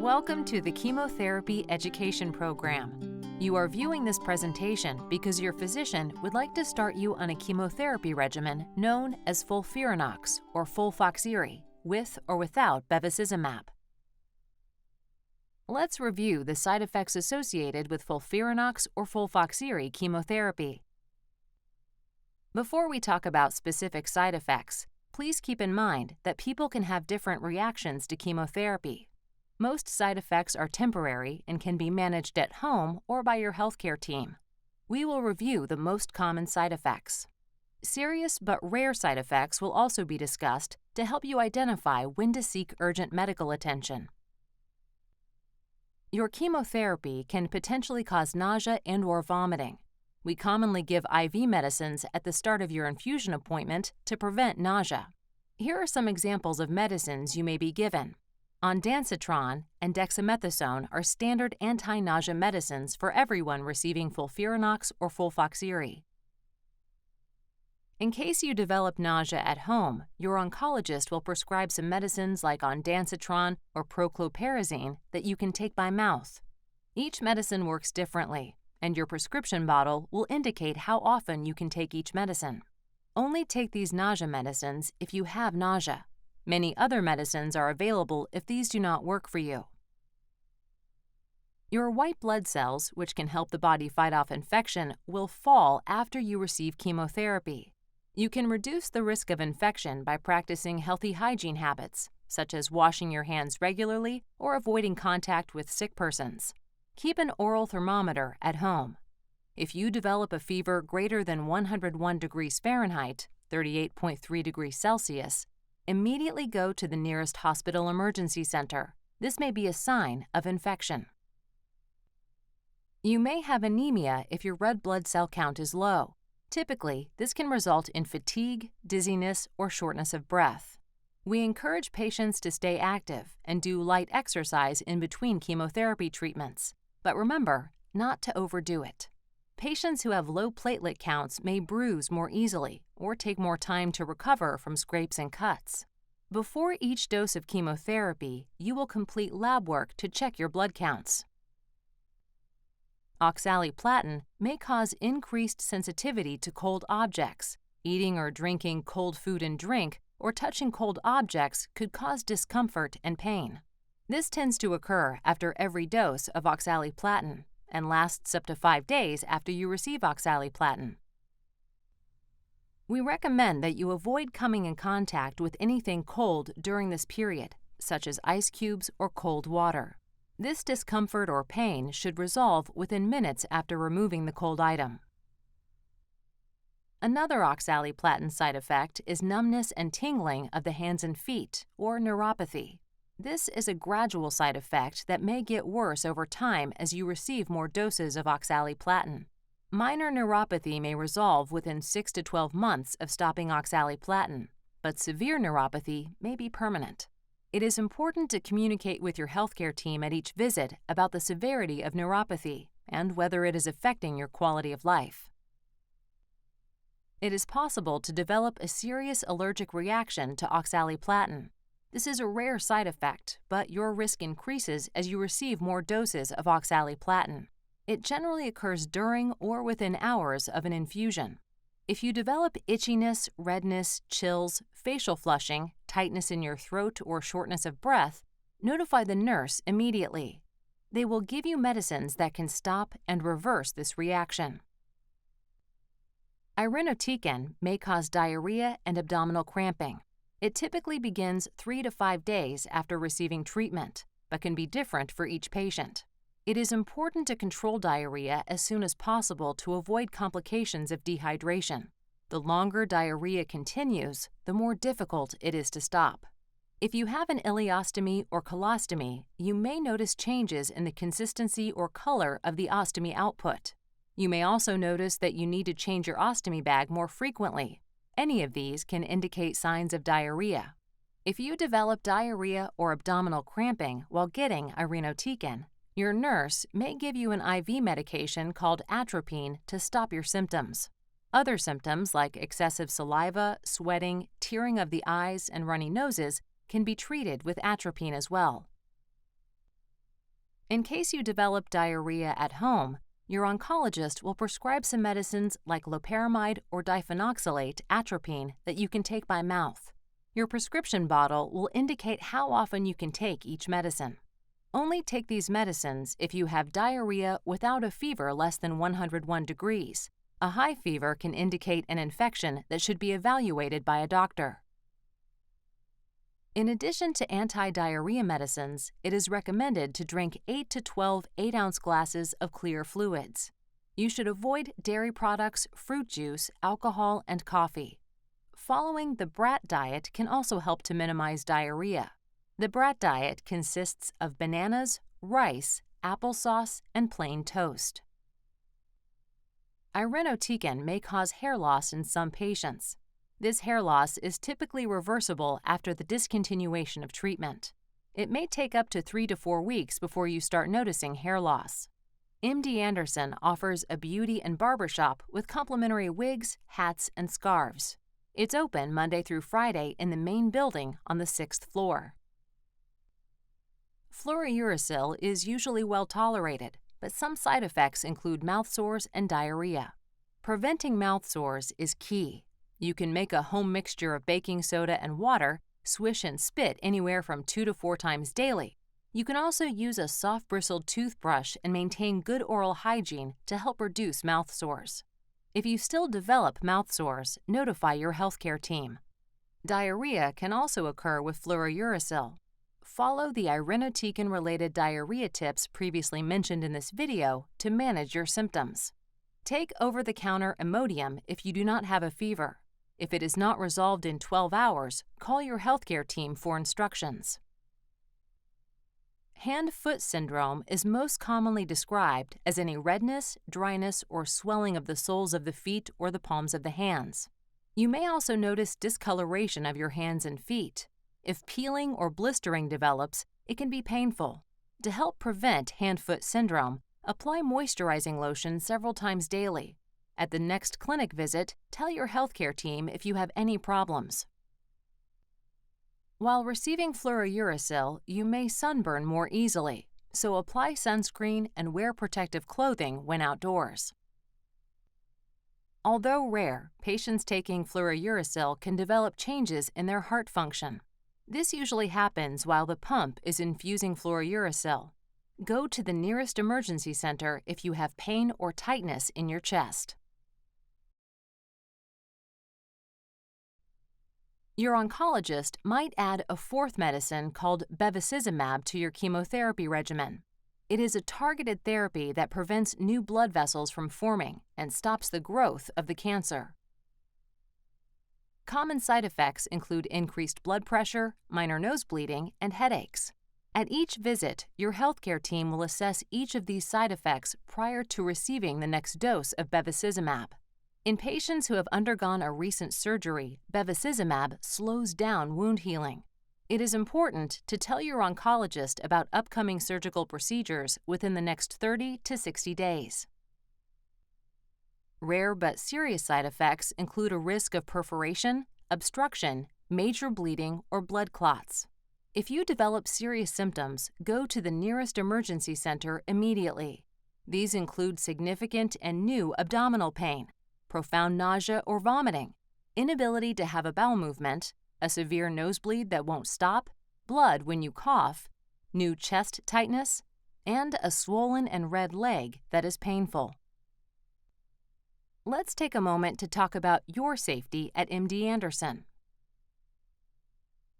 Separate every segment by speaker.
Speaker 1: Welcome to the Chemotherapy Education Program. You are viewing this presentation because your physician would like to start you on a chemotherapy regimen known as Folfirinox or Folfirinox, with or without Bevacizumab. Let's review the side effects associated with Folfirinox or Folfirinox chemotherapy. Before we talk about specific side effects, please keep in mind that people can have different reactions to chemotherapy. Most side effects are temporary and can be managed at home or by your healthcare team. We will review the most common side effects. Serious but rare side effects will also be discussed to help you identify when to seek urgent medical attention. Your chemotherapy can potentially cause nausea and/or vomiting. We commonly give IV medicines at the start of your infusion appointment to prevent nausea. Here are some examples of medicines you may be given. Ondansetron and dexamethasone are standard anti-nausea medicines for everyone receiving Folfirinox or Folfirinox. In case you develop nausea at home, your oncologist will prescribe some medicines like ondansetron or prochlorperazine that you can take by mouth. Each medicine works differently, and your prescription bottle will indicate how often you can take each medicine. Only take these nausea medicines if you have nausea. Many other medicines are available if these do not work for you. Your white blood cells, which can help the body fight off infection, will fall after you receive chemotherapy. You can reduce the risk of infection by practicing healthy hygiene habits, such as washing your hands regularly or avoiding contact with sick persons. Keep an oral thermometer at home. If you develop a fever greater than 101 degrees Fahrenheit, 38.3 degrees Celsius, immediately go to the nearest hospital emergency center. This may be a sign of infection. You may have anemia if your red blood cell count is low. Typically, this can result in fatigue, dizziness, or shortness of breath. We encourage patients to stay active and do light exercise in between chemotherapy treatments. But remember, not to overdo it. Patients who have low platelet counts may bruise more easily or take more time to recover from scrapes and cuts. Before each dose of chemotherapy, you will complete lab work to check your blood counts. Oxaliplatin may cause increased sensitivity to cold objects. Eating or drinking cold food and drink or touching cold objects could cause discomfort and pain. This tends to occur after every dose of oxaliplatin and lasts up to 5 days after you receive oxaliplatin. We recommend that you avoid coming in contact with anything cold during this period, such as ice cubes or cold water. This discomfort or pain should resolve within minutes after removing the cold item. Another oxaliplatin side effect is numbness and tingling of the hands and feet, or neuropathy. This is a gradual side effect that may get worse over time as you receive more doses of oxaliplatin. Minor neuropathy may resolve within 6 to 12 months of stopping oxaliplatin, but severe neuropathy may be permanent. It is important to communicate with your healthcare team at each visit about the severity of neuropathy and whether it is affecting your quality of life. It is possible to develop a serious allergic reaction to oxaliplatin. This is a rare side effect, but your risk increases as you receive more doses of oxaliplatin. It generally occurs during or within hours of an infusion. If you develop itchiness, redness, chills, facial flushing, tightness in your throat, or shortness of breath, notify the nurse immediately. They will give you medicines that can stop and reverse this reaction. Irinotecan may cause diarrhea and abdominal cramping. It typically begins 3 to 5 days after receiving treatment, but can be different for each patient. It is important to control diarrhea as soon as possible to avoid complications of dehydration. The longer diarrhea continues, the more difficult it is to stop. If you have an ileostomy or colostomy, you may notice changes in the consistency or color of the ostomy output. You may also notice that you need to change your ostomy bag more frequently. Any of these can indicate signs of diarrhea. If you develop diarrhea or abdominal cramping while getting Irinotecan, your nurse may give you an IV medication called atropine to stop your symptoms. Other symptoms like excessive saliva, sweating, tearing of the eyes, and runny noses can be treated with atropine as well. In case you develop diarrhea at home, your oncologist will prescribe some medicines like loperamide or diphenoxylate atropine that you can take by mouth. Your prescription bottle will indicate how often you can take each medicine. Only take these medicines if you have diarrhea without a fever less than 101 degrees. A high fever can indicate an infection that should be evaluated by a doctor. In addition to anti-diarrhea medicines, it is recommended to drink 8 to 12 8-ounce glasses of clear fluids. You should avoid dairy products, fruit juice, alcohol, and coffee. Following the BRAT diet can also help to minimize diarrhea. The BRAT diet consists of bananas, rice, applesauce, and plain toast. Irinotecan may cause hair loss in some patients. This hair loss is typically reversible after the discontinuation of treatment. It may take up to 3 to 4 weeks before you start noticing hair loss. MD Anderson offers a beauty and barber shop with complimentary wigs, hats, and scarves. It's open Monday through Friday in the main building on the 6th floor. Fluorouracil is usually well tolerated, but some side effects include mouth sores and diarrhea. Preventing mouth sores is key. You can make a home mixture of baking soda and water, swish and spit anywhere from 2 to 4 times daily. You can also use a soft bristled toothbrush and maintain good oral hygiene to help reduce mouth sores. If you still develop mouth sores, notify your healthcare team. Diarrhea can also occur with Fluorouracil. Follow the Irinotecan-related diarrhea tips previously mentioned in this video to manage your symptoms. Take over-the-counter Imodium if you do not have a fever. If it is not resolved in 12 hours, call your healthcare team for instructions. Hand-foot syndrome is most commonly described as any redness, dryness, or swelling of the soles of the feet or the palms of the hands. You may also notice discoloration of your hands and feet. If peeling or blistering develops, it can be painful. To help prevent hand-foot syndrome, apply moisturizing lotion several times daily. At the next clinic visit, tell your healthcare team if you have any problems. While receiving Fluorouracil, you may sunburn more easily, so apply sunscreen and wear protective clothing when outdoors. Although rare, patients taking Fluorouracil can develop changes in their heart function. This usually happens while the pump is infusing Fluorouracil. Go to the nearest emergency center if you have pain or tightness in your chest. Your oncologist might add a 4th medicine called Bevacizumab to your chemotherapy regimen. It is a targeted therapy that prevents new blood vessels from forming and stops the growth of the cancer. Common side effects include increased blood pressure, minor nose bleeding, and headaches. At each visit, your healthcare team will assess each of these side effects prior to receiving the next dose of Bevacizumab. In patients who have undergone a recent surgery, Bevacizumab slows down wound healing. It is important to tell your oncologist about upcoming surgical procedures within the next 30 to 60 days. Rare but serious side effects include a risk of perforation, obstruction, major bleeding, or blood clots. If you develop serious symptoms, go to the nearest emergency center immediately. These include significant and new abdominal pain, profound nausea or vomiting, inability to have a bowel movement, a severe nosebleed that won't stop, blood when you cough, new chest tightness, and a swollen and red leg that is painful. Let's take a moment to talk about your safety at MD Anderson.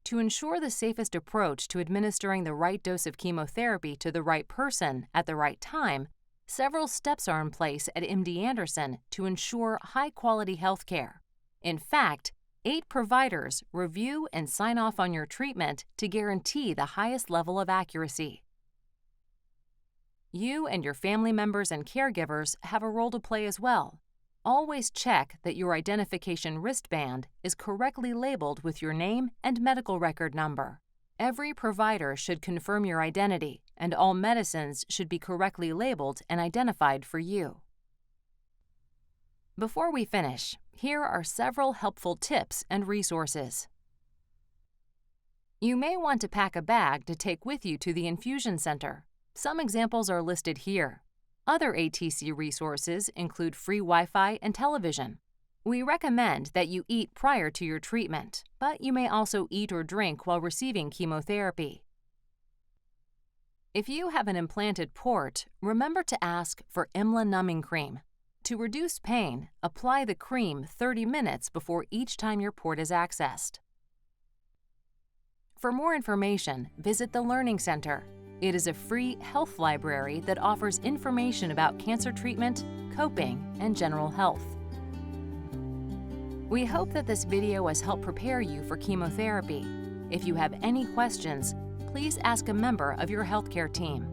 Speaker 1: To ensure the safest approach to administering the right dose of chemotherapy to the right person at the right time, several steps are in place at MD Anderson to ensure high-quality health care. In fact, 8 providers review and sign off on your treatment to guarantee the highest level of accuracy. You and your family members and caregivers have a role to play as well. Always check that your identification wristband is correctly labeled with your name and medical record number. Every provider should confirm your identity, and all medicines should be correctly labeled and identified for you. Before we finish, here are several helpful tips and resources. You may want to pack a bag to take with you to the infusion center. Some examples are listed here. Other ATC resources include free Wi-Fi and television. We recommend that you eat prior to your treatment, but you may also eat or drink while receiving chemotherapy. If you have an implanted port, remember to ask for IMLA numbing cream. To reduce pain, apply the cream 30 minutes before each time your port is accessed. For more information, visit the Learning Center. It is a free health library that offers information about cancer treatment, coping, and general health. We hope that this video has helped prepare you for chemotherapy. If you have any questions, please ask a member of your healthcare team.